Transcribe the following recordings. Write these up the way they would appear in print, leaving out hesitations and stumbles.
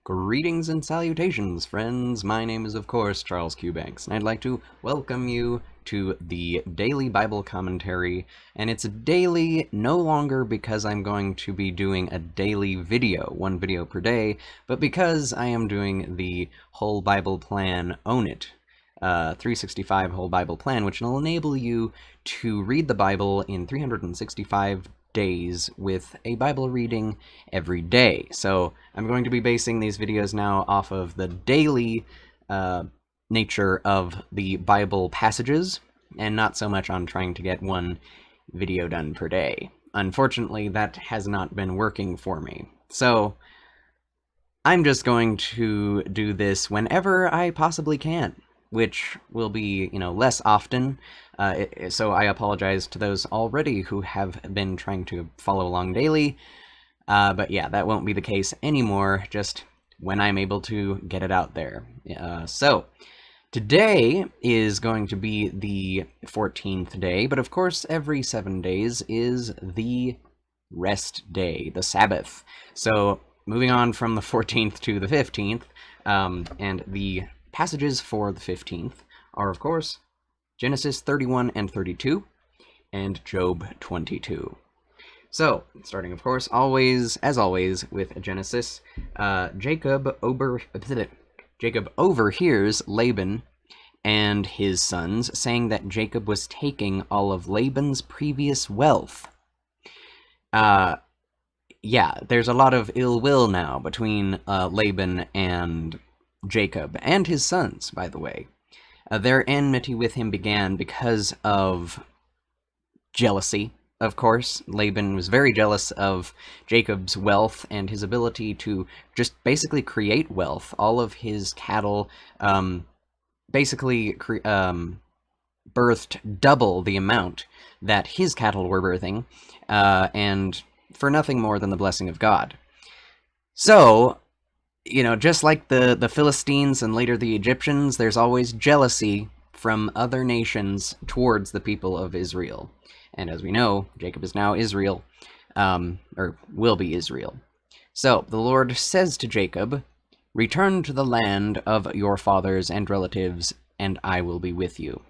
Greetings and salutations, friends. My name is, of course, Charles Q. Banks, and I'd like to welcome you to the Daily Bible Commentary. And it's daily no longer because I'm going to be doing a daily video, one video per day, but because I am doing the Whole Bible Plan Own It 365 Whole Bible Plan, which will enable you to read the Bible in 365 days with a Bible reading every day. So I'm going to be basing these videos now off of the daily nature of the Bible passages, and not so much on trying to get one video done per day. Unfortunately, that has not been working for me. So I'm just going to do this whenever I possibly can, which will be, less often. So I apologize to those already who have been trying to follow along daily. But yeah, that won't be the case anymore, just when I'm able to get it out there. So today is going to be the 14th day, but of course every 7 days is the rest day, the Sabbath. So moving on from the 14th to the 15th, and the passages for the 15th are, of course, Genesis 31 and 32, and Job 22. So, starting, of course, as always, with Genesis, Jacob overhears Laban and his sons saying that Jacob was taking all of Laban's previous wealth. Yeah, there's a lot of ill will now between Laban and Jacob, and his sons, by the way. Their enmity with him began because of jealousy, of course. Laban was very jealous of Jacob's wealth and his ability to just basically create wealth. All of his cattle basically birthed double the amount that his cattle were birthing, and for nothing more than the blessing of God. So, just like the Philistines and later the Egyptians, there's always jealousy from other nations towards the people of Israel. And as we know, Jacob is now Israel, or will be Israel. So the Lord says to Jacob, "Return to the land of your fathers and relatives, and I will be with you."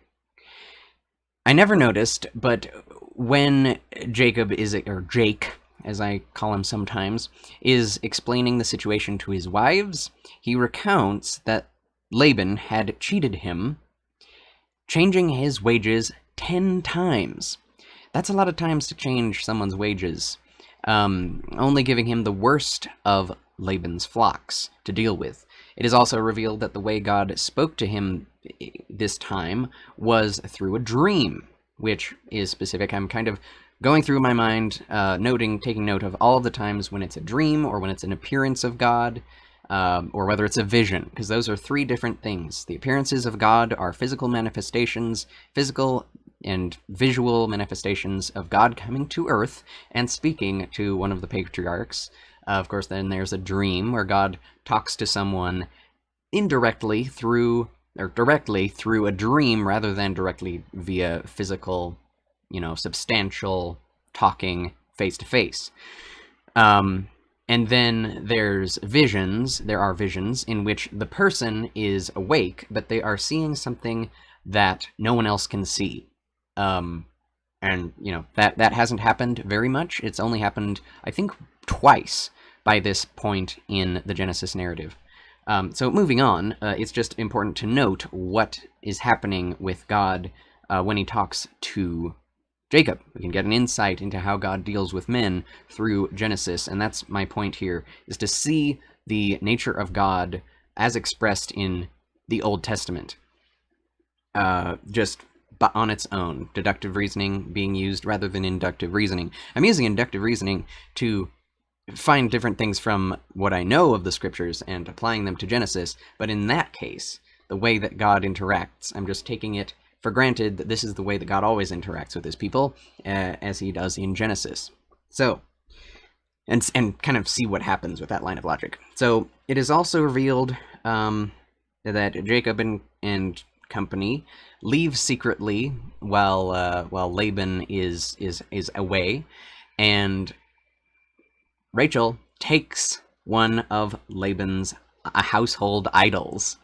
I never noticed, but when Jacob or Jake, as I call him sometimes, is explaining the situation to his wives, he recounts that Laban had cheated him, changing his wages 10 times. That's a lot of times to change someone's wages, only giving him the worst of Laban's flocks to deal with. It is also revealed that the way God spoke to him this time was through a dream, which is specific. I'm kind of going through my mind, taking note of all of the times when it's a dream, or when it's an appearance of God, or whether it's a vision, because those are three different things. The appearances of God are physical manifestations, physical and visual manifestations of God coming to earth and speaking to one of the patriarchs. Of course, then there's a dream where God talks to someone indirectly through, or directly through a dream, rather than directly via physical, substantial talking face to face. And then there's visions. There are visions in which the person is awake, but they are seeing something that no one else can see. And that hasn't happened very much. It's only happened, I think, twice by this point in the Genesis narrative. So moving on, it's just important to note what is happening with God when he talks to Jacob. We can get an insight into how God deals with men through Genesis, and that's my point here, is to see the nature of God as expressed in the Old Testament. Just on its own, deductive reasoning being used rather than inductive reasoning. I'm using inductive reasoning to find different things from what I know of the scriptures and applying them to Genesis, but in that case, the way that God interacts, I'm just taking it for granted that this is the way that God always interacts with his people, as he does in Genesis. So, and kind of see what happens with that line of logic. So, it is also revealed that Jacob and company leave secretly while Laban is away, and Rachel takes one of Laban's household idols,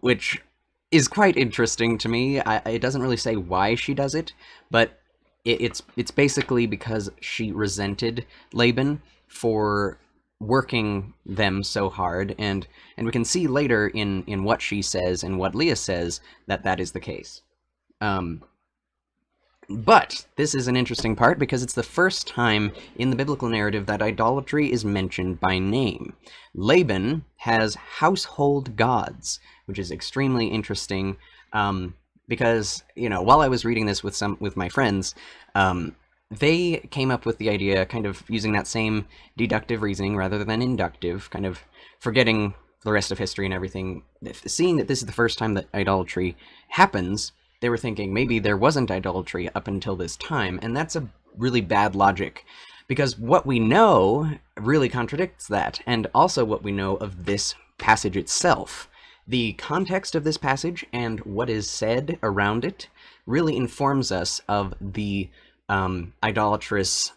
which is quite interesting to me. It doesn't really say why she does it, but it's basically because she resented Laban for working them so hard, and we can see later in what she says and what Leah says that that is the case. Um, but this is an interesting part because it's the first time in the biblical narrative that idolatry is mentioned by name. Laban has household gods, which is extremely interesting, because, you know, while I was reading this with my friends, they came up with the idea, kind of using that same deductive reasoning rather than inductive, kind of forgetting the rest of history and everything. Seeing that this is the first time that idolatry happens, they were thinking maybe there wasn't idolatry up until this time, and that's a really bad logic, because what we know really contradicts that, and also what we know of this passage itself. The context of this passage and what is said around it really informs us of the idolatrous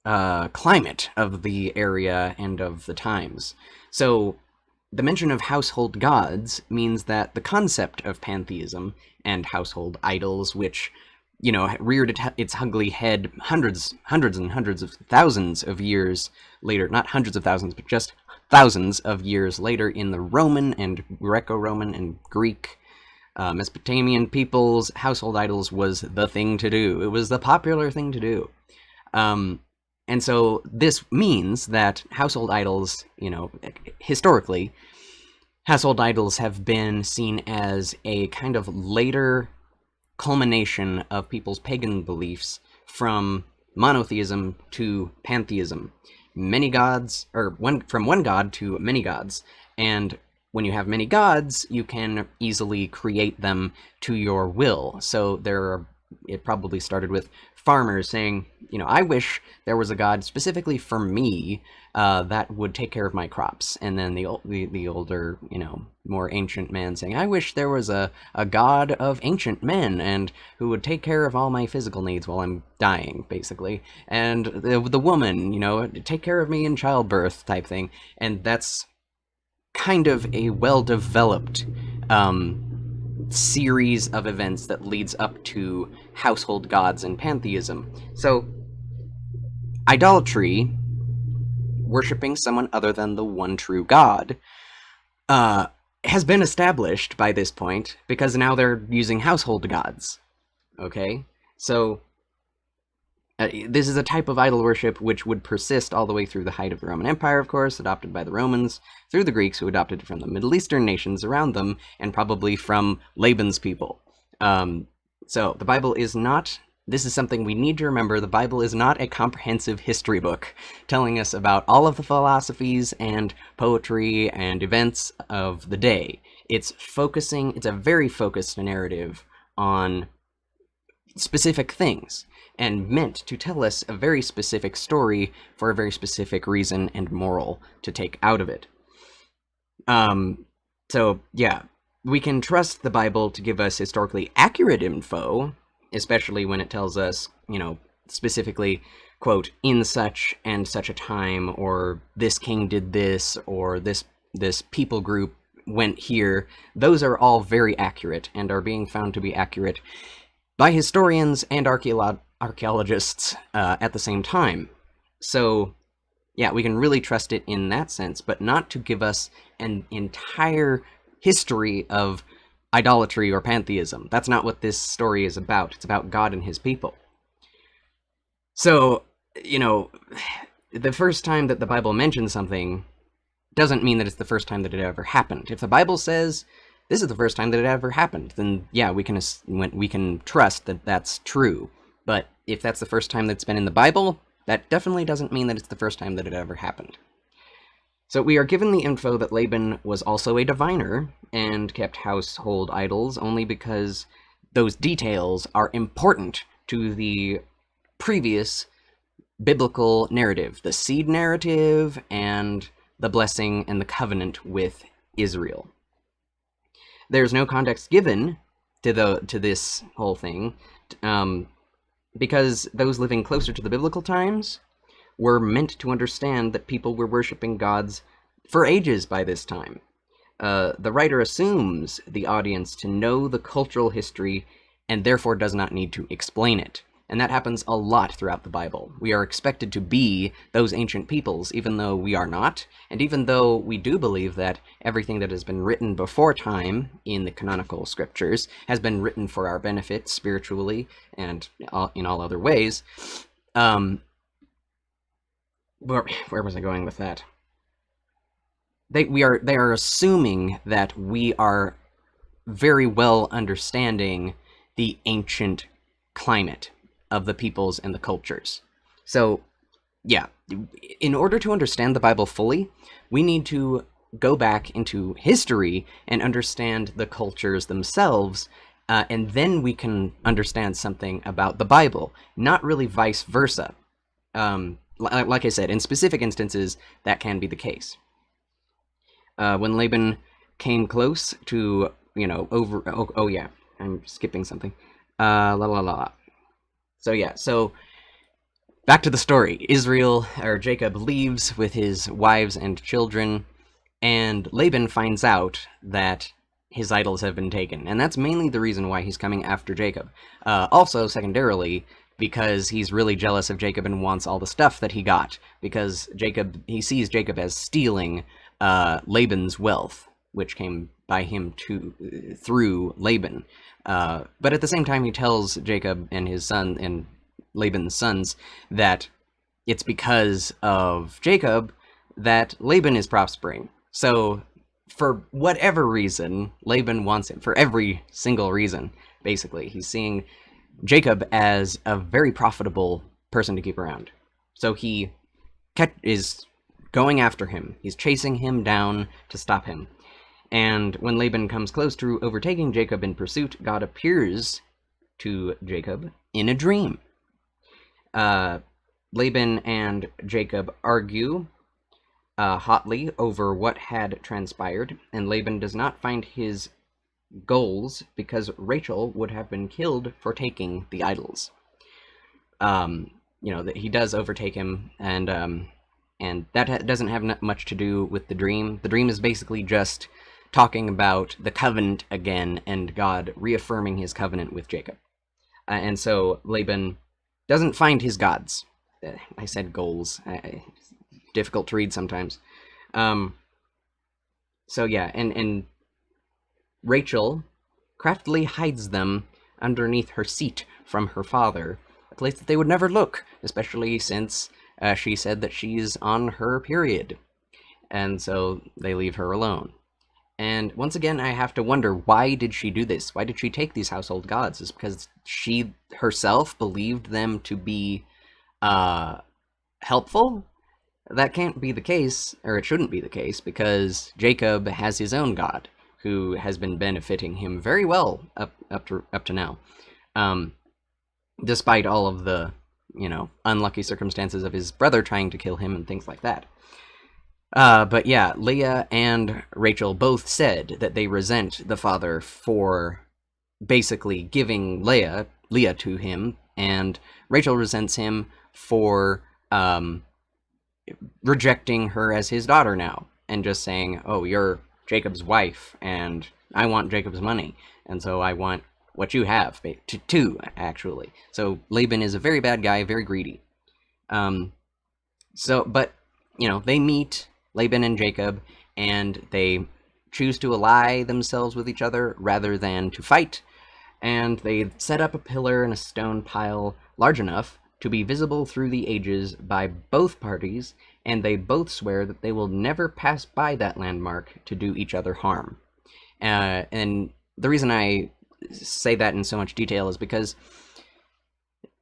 climate of the area and of the times. So the mention of household gods means that the concept of pantheism and household idols, which, you know, reared its ugly head hundreds and hundreds of thousands of years later, not hundreds of thousands, but just thousands of years later in the Roman and Greco-Roman and Greek Mesopotamian peoples, household idols was the thing to do. It was the popular thing to do. And so this means that household idols, you know, historically, household idols have been seen as a kind of later culmination of people's pagan beliefs from monotheism to pantheism. Many gods, or from one god to many gods. And when you have many gods, you can easily create them to your will. So it probably started with farmers saying, you know, I wish there was a god specifically for me that would take care of my crops. And then the older, you know, more ancient man saying, I wish there was a god of ancient men and who would take care of all my physical needs while I'm dying, basically. And the woman, you know, take care of me in childbirth type thing. And that's kind of a well-developed series of events that leads up to household gods and pantheism. So, idolatry, worshipping someone other than the one true God, has been established by this point because now they're using household gods. Okay? So, this is a type of idol worship which would persist all the way through the height of the Roman Empire, of course, adopted by the Romans, through the Greeks, who adopted it from the Middle Eastern nations around them, and probably from Laban's people. So, the Bible is not... This is something we need to remember. The Bible is not a comprehensive history book telling us about all of the philosophies and poetry and events of the day. It's a very focused narrative on specific things, and meant to tell us a very specific story for a very specific reason and moral to take out of it. So, yeah, we can trust the Bible to give us historically accurate info, especially when it tells us, you know, specifically, quote, in such and such a time, or this king did this, or this people group went here. Those are all very accurate and are being found to be accurate by historians and archaeologists at the same time. So, yeah, we can really trust it in that sense, but not to give us an entire history of idolatry or pantheism. That's not what this story is about. It's about God and his people. So, you know, the first time that the Bible mentions something doesn't mean that it's the first time that it ever happened. If the Bible says this is the first time that it ever happened, then yeah, we can trust that that's true. But if that's the first time that's been in the Bible, that definitely doesn't mean that it's the first time that it ever happened. So we are given the info that Laban was also a diviner and kept household idols only because those details are important to the previous biblical narrative, the seed narrative and the blessing and the covenant with Israel. There's no context given to this whole thing, because those living closer to the biblical times were meant to understand that people were worshiping gods for ages by this time. The writer assumes the audience to know the cultural history and therefore does not need to explain it. And that happens a lot throughout the Bible. We are expected to be those ancient peoples, even though we are not, and even though we do believe that everything that has been written before time in the canonical scriptures has been written for our benefit spiritually and in all other ways. Where was I going with that? They are assuming that we are very well understanding the ancient climate of the peoples and the cultures. So, yeah, in order to understand the Bible fully, we need to go back into history and understand the cultures themselves, and then we can understand something about the Bible, not really vice versa. Like I said, in specific instances, that can be the case. When Laban came close to, oh yeah, I'm skipping something. So yeah, so back to the story. Jacob leaves with his wives and children, and Laban finds out that his idols have been taken, and that's mainly the reason why he's coming after Jacob. Also, secondarily, because he's really jealous of Jacob and wants all the stuff that he got, because he sees Jacob as stealing Laban's wealth, which came by him through Laban. But at the same time, he tells Jacob and his son and Laban's sons that it's because of Jacob that Laban is prospering. So for whatever reason, Laban wants him. For every single reason, basically. He's seeing Jacob as a very profitable person to keep around. So he is going after him. He's chasing him down to stop him. And when Laban comes close to overtaking Jacob in pursuit, God appears to Jacob in a dream. Laban and Jacob argue hotly over what had transpired, and Laban does not find his goals because Rachel would have been killed for taking the idols. That he does overtake him, and that doesn't have much to do with the dream. The dream is basically just talking about the covenant again and God reaffirming his covenant with Jacob. And so Laban doesn't find his gods. I said goals. Difficult to read sometimes. So yeah, and Rachel craftily hides them underneath her seat from her father, a place that they would never look, especially since she said that she's on her period. And so they leave her alone. And once again, I have to wonder, why did she do this? Why did she take these household gods? Is it because she herself believed them to be helpful? That can't be the case, or it shouldn't be the case, because Jacob has his own god, who has been benefiting him very well up to now, despite all of the unlucky circumstances of his brother trying to kill him and things like that. But yeah, Leah and Rachel both said that they resent the father for basically giving Leah to him, and Rachel resents him for rejecting her as his daughter now, and just saying, oh, you're Jacob's wife, and I want Jacob's money, and so I want what you have, too, actually. So Laban is a very bad guy, very greedy. But they meet, Laban and Jacob, and they choose to ally themselves with each other rather than to fight, and they set up a pillar and a stone pile large enough to be visible through the ages by both parties, and they both swear that they will never pass by that landmark to do each other harm. And the reason I say that in so much detail is because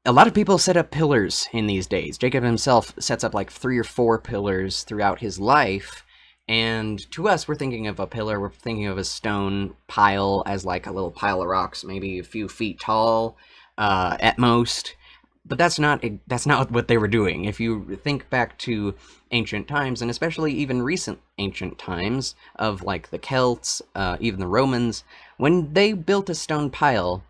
a lot of people set up pillars in these days. Jacob himself sets up like 3 or 4 pillars throughout his life, and to us, we're thinking of a pillar, we're thinking of a stone pile as like a little pile of rocks, maybe a few feet tall at most. But that's not what they were doing. If you think back to ancient times, and especially even recent ancient times of like the Celts, even the Romans, when they built a stone pile,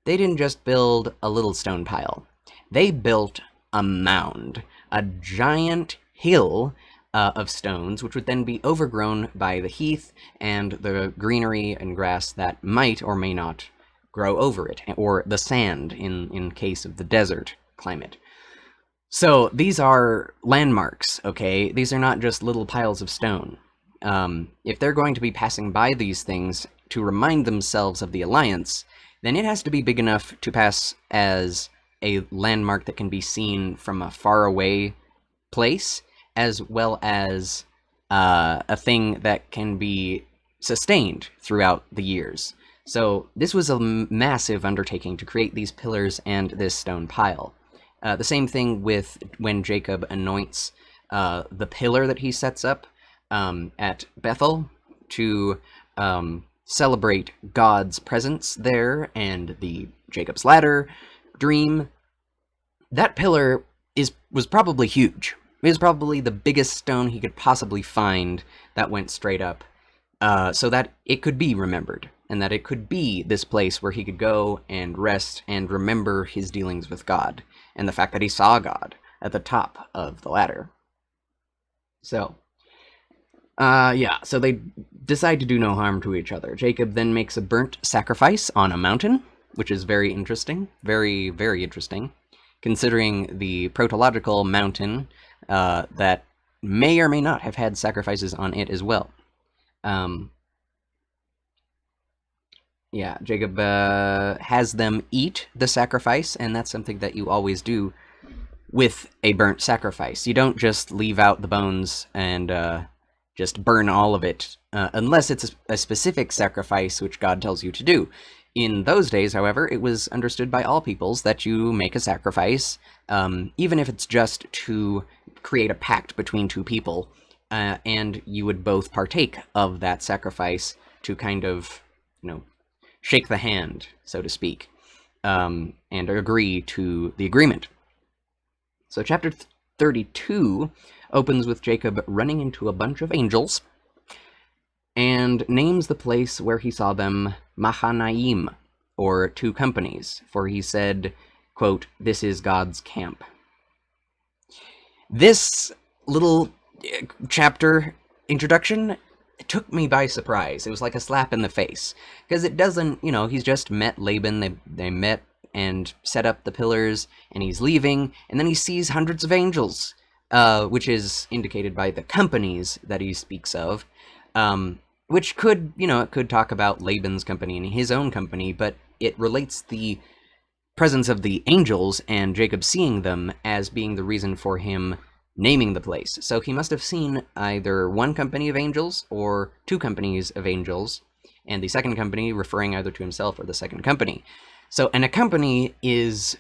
they didn't just build a little stone pile. They built a mound, a giant hill of stones, which would then be overgrown by the heath and the greenery and grass that might or may not grow over it, or the sand in case of the desert climate. So these are landmarks, okay? These are not just little piles of stone. If they're going to be passing by these things to remind themselves of the Alliance, then it has to be big enough to pass as a landmark that can be seen from a faraway place, as well as a thing that can be sustained throughout the years. So this was a massive undertaking to create these pillars and this stone pile. The same thing with when Jacob anoints the pillar that he sets up at Bethel to celebrate God's presence there and the Jacob's Ladder dream. That pillar was probably huge. It was probably the biggest stone he could possibly find that went straight up, so that it could be remembered, and that it could be this place where he could go and rest and remember his dealings with God, and the fact that he saw God at the top of the ladder. So, so they decide to do no harm to each other. Jacob then makes a burnt sacrifice on a mountain, which is very interesting, very, very interesting, considering the protological mountain that may or may not have had sacrifices on it as well. Jacob has them eat the sacrifice, and that's something that you always do with a burnt sacrifice. You don't just leave out the bones and just burn all of it, unless it's a specific sacrifice which God tells you to do. In those days, however, it was understood by all peoples that you make a sacrifice, even if it's just to create a pact between two people, and you would both partake of that sacrifice to kind of, shake the hand, so to speak, and agree to the agreement. So chapter 32 opens with Jacob running into a bunch of angels and names the place where he saw them Mahanaim, or two companies, for he said, quote, "This is God's camp." This little chapter introduction took me by surprise. It was like a slap in the face, because it doesn't, he's just met Laban, they met and set up the pillars, and he's leaving, and then he sees hundreds of angels, which is indicated by the companies that he speaks of, which could, it could talk about Laban's company and his own company, but it relates the presence of the angels and Jacob seeing them as being the reason for him naming the place. So he must have seen either one company of angels or two companies of angels, and the second company referring either to himself or the second company. So, and a company is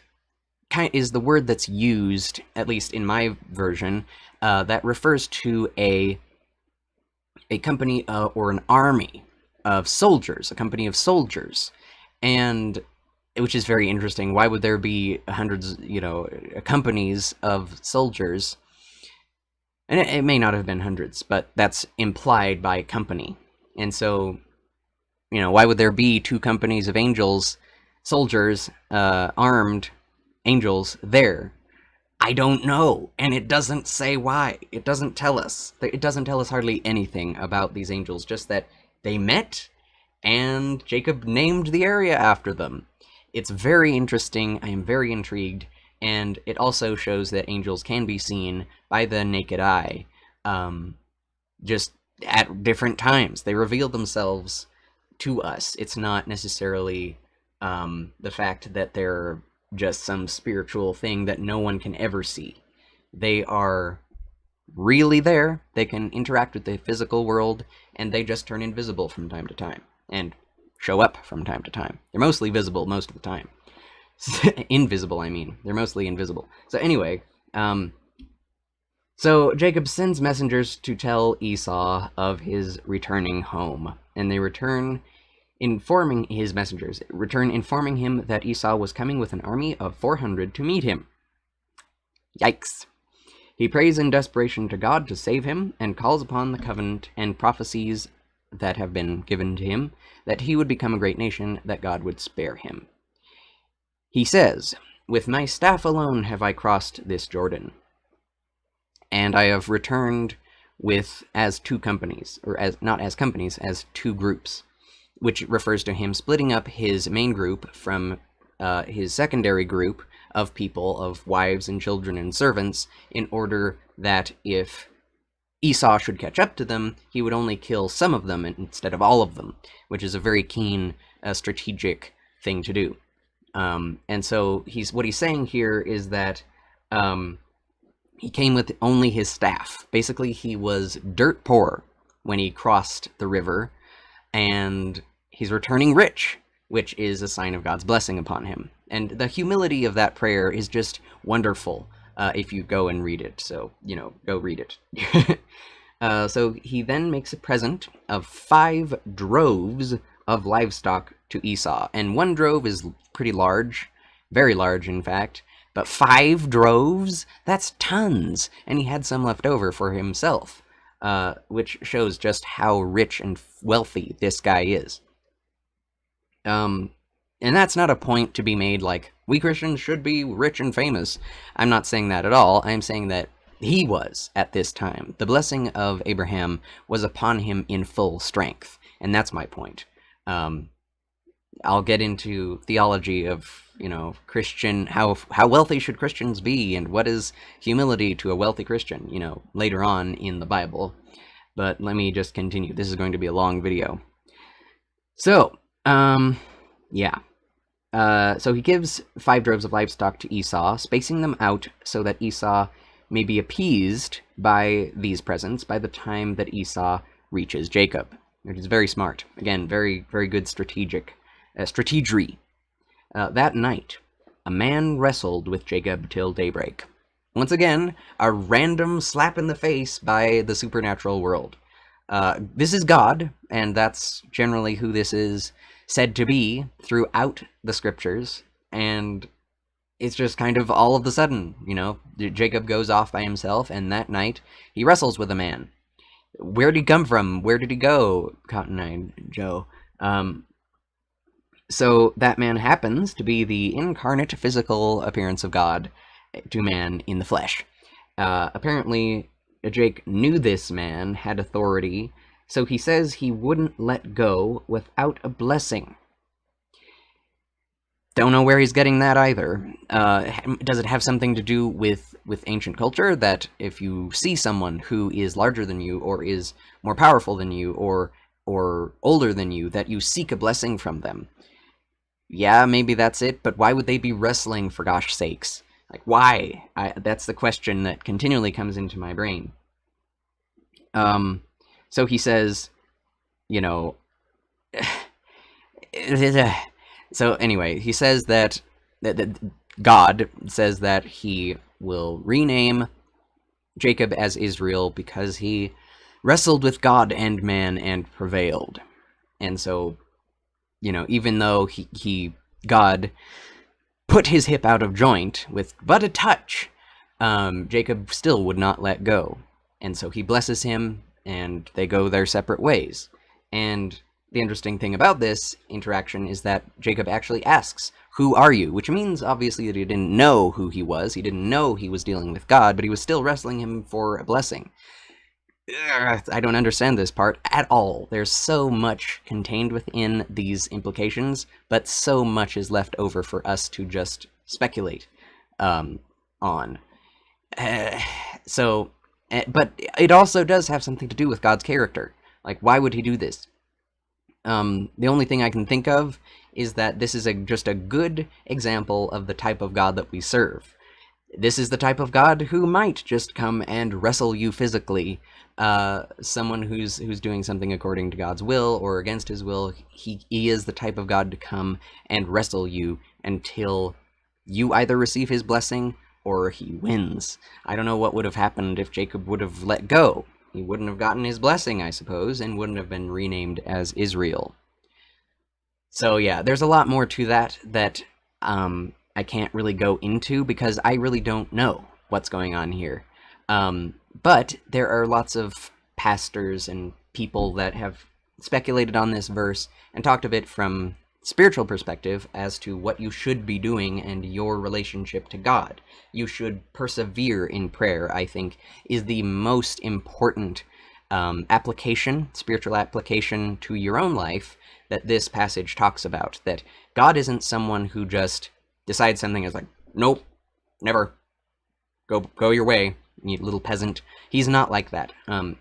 the word that's used, at least in my version, that refers to a company or an army of soldiers, a company of soldiers, and which is very interesting. Why would there be hundreds, companies of soldiers? And it may not have been hundreds, but that's implied by company. And so, why would there be two companies of angels, soldiers, armed angels there? I don't know, and it doesn't say why. It doesn't tell us. It doesn't tell us hardly anything about these angels, just that they met, and Jacob named the area after them. It's very interesting. I am very intrigued, and it also shows that angels can be seen by the naked eye, just at different times. They reveal themselves to us. It's not necessarily the fact that they're just some spiritual thing that no one can ever see. They are really there. They can interact with the physical world, and they just turn invisible from time to time, and show up from time to time. They're mostly visible most of the time. Invisible, I mean. They're mostly invisible. So anyway, so Jacob sends messengers to tell Esau of his returning home, and they return informing him that Esau was coming with an army of 400 to meet him. Yikes. He prays in desperation to God to save him, and calls upon the covenant and prophecies that have been given to him, that he would become a great nation, that God would spare him. He says, "With my staff alone have I crossed this Jordan, and I have returned as two companies, or as not as companies, as two groups, which refers to him splitting up his main group from his secondary group of people, of wives and children and servants, in order that if Esau should catch up to them, he would only kill some of them instead of all of them, which is a very keen strategic thing to do. And so what he's saying here is that he came with only his staff. Basically, he was dirt poor when he crossed the river, and he's returning rich, which is a sign of God's blessing upon him. And the humility of that prayer is just wonderful if you go and read it. So, go read it. So he then makes a present of 5 droves of livestock to Esau. And 1 drove is pretty large, very large, in fact. But 5 droves? That's tons! And he had some left over for himself, which shows just how rich and wealthy this guy is. And that's not a point to be made like, we Christians should be rich and famous. I'm not saying that at all. I'm saying that he was at this time. The blessing of Abraham was upon him in full strength. And that's my point. I'll get into theology of, Christian, how wealthy should Christians be, and what is humility to a wealthy Christian, later on in the Bible. But let me just continue. This is going to be a long video. So, yeah. So he gives 5 droves of livestock to Esau, spacing them out so that Esau may be appeased by these presents by the time that Esau reaches Jacob, which is very smart. Again, very, very good strategery. That night, a man wrestled with Jacob till daybreak. Once again, a random slap in the face by the supernatural world. This is God, and that's generally who this is said to be throughout the scriptures, and it's just kind of all of a sudden, Jacob goes off by himself, and that night he wrestles with a man. Where did he come from? Where did he go? Cotton-eyed Joe. So that man happens to be the incarnate physical appearance of God to man in the flesh. Apparently, Jake knew this man had authority, so he says he wouldn't let go without a blessing. Don't know where he's getting that either. Does it have something to do with ancient culture, that if you see someone who is larger than you, or is more powerful than you, or older than you, that you seek a blessing from them? Yeah, maybe that's it, but why would they be wrestling, for gosh sakes? Like, why? That's the question that continually comes into my brain. So he says, So anyway, he says that God says that he will rename Jacob as Israel because he wrestled with God and man and prevailed. And so, even though God put his hip out of joint with but a touch, Jacob still would not let go. And so he blesses him, and they go their separate ways. And the interesting thing about this interaction is that Jacob actually asks, "Who are you?" Which means, obviously, that he didn't know who he was. He didn't know he was dealing with God, but he was still wrestling him for a blessing. I don't understand this part at all. There's so much contained within these implications, but so much is left over for us to just speculate on. But it also does have something to do with God's character. Like, why would he do this? The only thing I can think of is that this is just a good example of the type of God that we serve. This is the type of God who might just come and wrestle you physically. Someone who's doing something according to God's will or against his will, he is the type of God to come and wrestle you until you either receive his blessing or he wins. I don't know what would have happened if Jacob would have let go. He wouldn't have gotten his blessing, I suppose, and wouldn't have been renamed as Israel. So yeah, there's a lot more to that I can't really go into because I really don't know what's going on here. But there are lots of pastors and people that have speculated on this verse and talked of it from spiritual perspective as to what you should be doing and your relationship to God. You should persevere in prayer, I think, is the most important spiritual application to your own life that this passage talks about. That God isn't someone who just decides something is like, nope, never, go your way, you little peasant. He's not like that.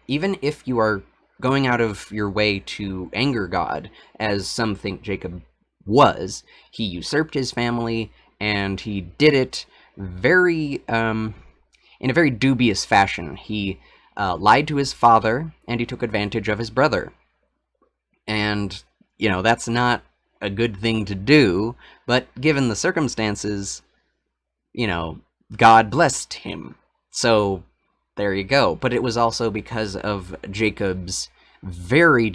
Even if you are going out of your way to anger God, as some think Jacob was, he usurped his family, and he did it in a very dubious fashion. He lied to his father, and he took advantage of his brother. And, that's not a good thing to do, but given the circumstances, God blessed him. So, there you go. But it was also because of Jacob's very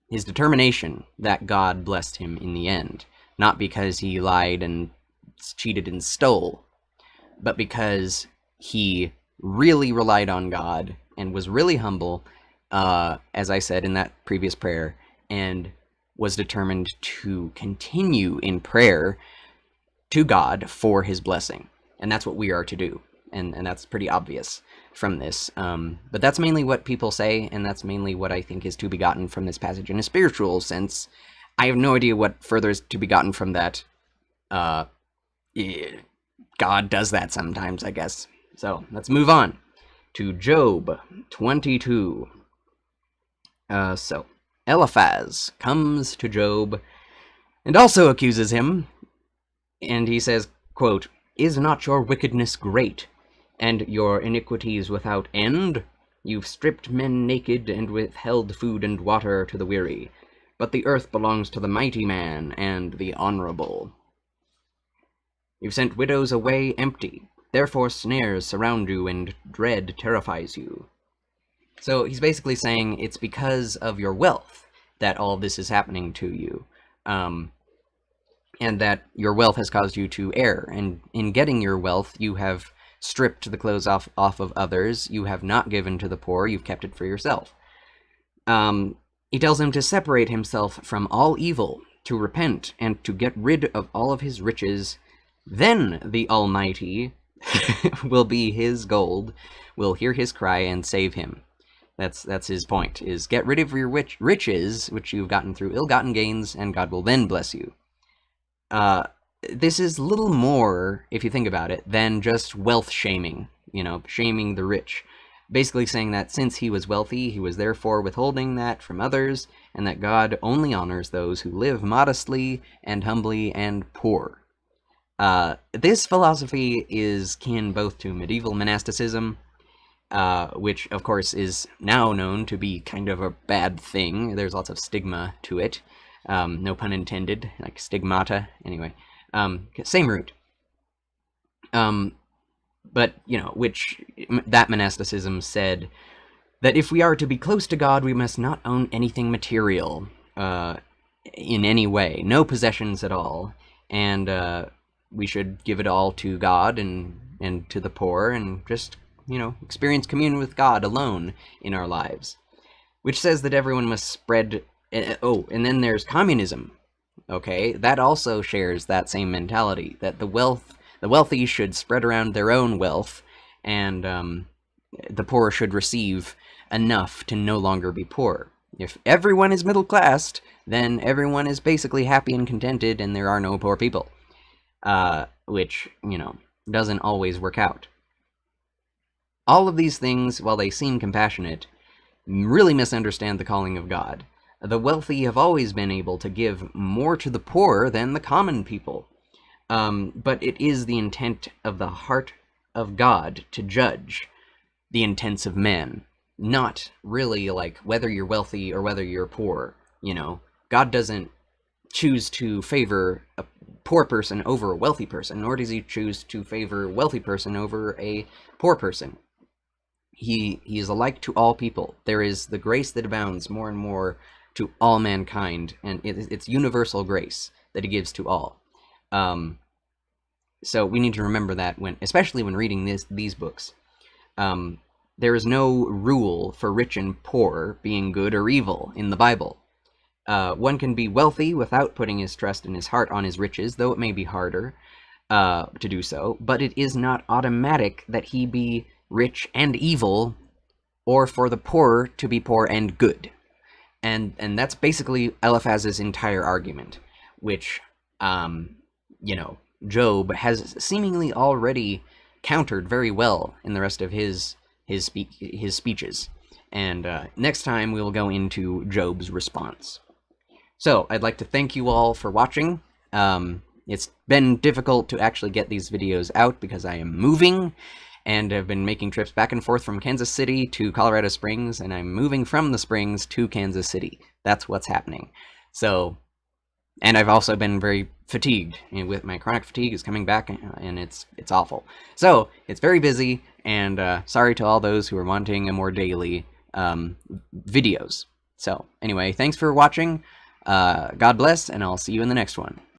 his determination that God blessed him in the end. Not because he lied and cheated and stole, but because he really relied on God and was really humble, as I said in that previous prayer, and was determined to continue in prayer to God for his blessing. And that's what we are to do. And that's pretty obvious from this. But that's mainly what people say, and that's mainly what I think is to be gotten from this passage in a spiritual sense. I have no idea what further is to be gotten from that. God does that sometimes, I guess. So, let's move on to Job 22. So, Eliphaz comes to Job and also accuses him, and he says, quote, "Is not your wickedness great, and your iniquities without end? You've stripped men naked and withheld food and water to the weary. But the earth belongs to the mighty man and the honorable. You've sent widows away empty. Therefore snares surround you and dread terrifies you." So he's basically saying it's because of your wealth that all this is happening to you. And that your wealth has caused you to err. And in getting your wealth, you have stripped the clothes off of others. You have not given to the poor. You've kept it for yourself. He tells him to separate himself from all evil, to repent, and to get rid of all of his riches. Then the Almighty will be his gold, will hear his cry and save him. That's his point, is get rid of your riches, which you've gotten through ill-gotten gains, and God will then bless you. This is little more, if you think about it, than just wealth shaming, shaming the rich. Basically saying that since he was wealthy, he was therefore withholding that from others, and that God only honors those who live modestly and humbly and poor. This philosophy is kin both to medieval monasticism, which of course is now known to be kind of a bad thing. There's lots of stigma to it. No pun intended, like stigmata. Anyway, same root. But, which that monasticism said that if we are to be close to God, we must not own anything material in any way, no possessions at all, and we should give it all to God and to the poor, and just, experience communion with God alone in our lives, which says that everyone must spread. And then there's communism. Okay, that also shares that same mentality, that the wealthy should spread around their own wealth, and the poor should receive enough to no longer be poor. If everyone is middle class, then everyone is basically happy and contented, and there are no poor people. Which, doesn't always work out. All of these things, while they seem compassionate, really misunderstand the calling of God. The wealthy have always been able to give more to the poor than the common people. But it is the intent of the heart of God to judge the intents of men. Not really like whether you're wealthy or whether you're poor. God doesn't choose to favor a poor person over a wealthy person, nor does he choose to favor a wealthy person over a poor person. He is alike to all people. There is the grace that abounds more and more to all mankind, and it's universal grace that he gives to all. So we need to remember that especially when reading these books. There is no rule for rich and poor being good or evil in the Bible. One can be wealthy without putting his trust and his heart on his riches, though it may be harder to do so, but it is not automatic that he be rich and evil, or for the poor to be poor and good. And that's basically Eliphaz's entire argument, which, you know, Job has seemingly already countered very well in the rest of his speeches. And next time we will go into Job's response. So I'd like to thank you all for watching. It's been difficult to actually get these videos out because I am moving, and I've been making trips back and forth from Kansas City to Colorado Springs, and I'm moving from the Springs to Kansas City. That's what's happening. So, and I've also been very fatigued. With my chronic fatigue is coming back, and it's awful. So it's very busy, and sorry to all those who are wanting a more daily videos. So anyway, thanks for watching. God bless, and I'll see you in the next one.